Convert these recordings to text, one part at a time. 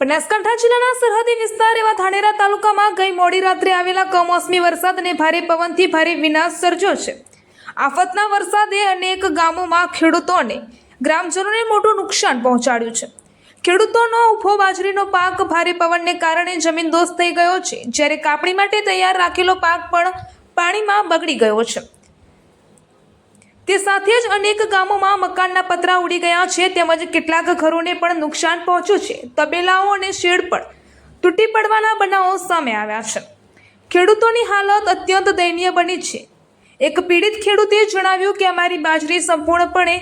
બનાસકાંઠા જિલ્લાના સરહદી વિસ્તાર એવા ધાનેરા તાલુકામાં ગઈ મોડી રાત્રે આવેલા કમોસમી વરસાદ અને ભારે પવનથી ભારે વિનાશ સર્જ્યો છે। આફતના વરસાદે અનેક ગામોમાં ખેડૂતો અને ગ્રામજનોને મોટું નુકસાન પહોંચાડ્યું છે। ખેડૂતોનો ઊભો બાજરીનો પાક ભારે પવનને કારણે જમીનદોસ્ત થઈ ગયો છે, જ્યારે કાપણી માટે તૈયાર રાખેલો પાક પણ પાણીમાં બગડી ગયો છે। તે સાથે જ અનેક ગામોમાં મકાનના પતરા ઉડી ગયા છે, તેમજ કેટલાક ઘરોને પણ નુકસાન પહોંચ્યું છે। તબેલાઓ અને શેડ પણ તૂટી પડવાના બનાવો સામે આવ્યા છે। ખેડૂતોની હાલત અત્યંત દયનીય બની છે। એક પીડિત ખેડૂતે જણાવ્યું કે અમારી બાજરી સંપૂર્ણપણે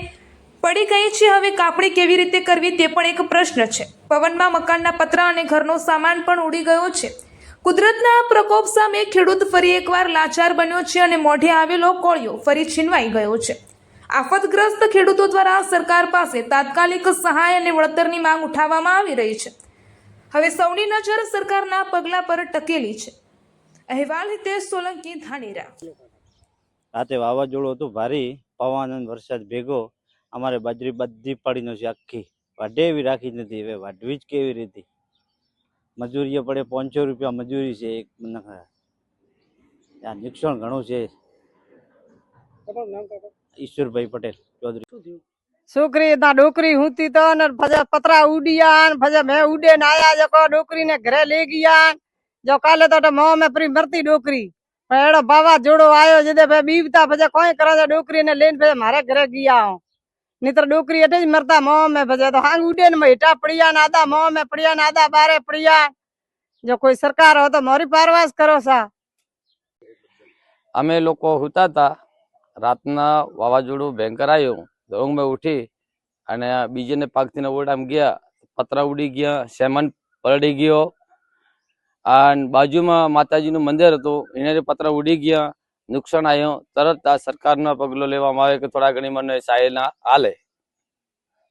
પડી ગઈ છે, હવે કાપણી કેવી રીતે કરવી તે પણ એક પ્રશ્ન છે। પવનમાં મકાનના પતરા અને ઘરનો સામાન પણ ઉડી ગયો છે। કુદરતના પ્રકોપ સામે ખેડૂત ફરી એકવાર લાચાર બન્યો છે અને મોઢે આવેલો કોળિયો ફરી છીનવાઈ ગયો છે। આફતગ્રસ્ત ખેડૂતો દ્વારા સરકાર પાસે તાત્કાલિક સહાય અને વળતરની માંગ ઉઠાવવામાં આવી રહી છે। હવે સૌની નજર સરકારના પગલા પર ટકેલી છે। અહેવાલ હિતેશ સોલંકી, ધાનેરા। રાતે વાવાઝોડું હતું ભારે, પવન અને વરસાદ ભેગો અમારે બાજરી બધી પડીનો છે આખી, વાઢે એવી રાખી નથી। હવે વાઢવી જ કેવી રીતે? મજૂરીએ પડે 500 રૂપિયા મજૂરી છે એક નખા। નુકસાન ઘણું છે। ઈશ્વરભાઈ પટેલ ચૌધરી। છોકરી ના ડોકરી હુંતી તો ને ભજા પતરા ઉડિયા ને ભજા મેં ઉડે ને આયા જો ડોકરી ને ઘરે લઈ ગયા। જો કાલે તો મોં में प्री मरती डोकरी एड़ो बाबा जोड़ो आयो जदे भाई बीवता भजा कोई करा डोकरी ने लेन भजा मारे घरे गया हूं नितर डोकरी अटे ज मरता मोह में भजा तो हांग उडे ने हेटा पड़िया ने आदा मोह में पड़िया ने आदा बारे पड़िया। जो कोई सरकार हो तो मोरी पारवास करो सा। અમે લોકો હુતા હતા, રાતના વાવાઝોડું ભયંકર આવ્યું તો ઊંઘ મેં ઉઠી અને બીજેને પાકથી ઓરડામાં ગયા, પતરા ઉડી ગયા, સેમન પલળી ગયો અને બાજુમાં માતાજીનું મંદિર હતું એને પતરા ઉડી ગયા, નુકસાન આવ્યું। તરત આ સરકારનો પગલો લેવામાં આવે કે થોડા ઘણી મને સહાયના હાલે।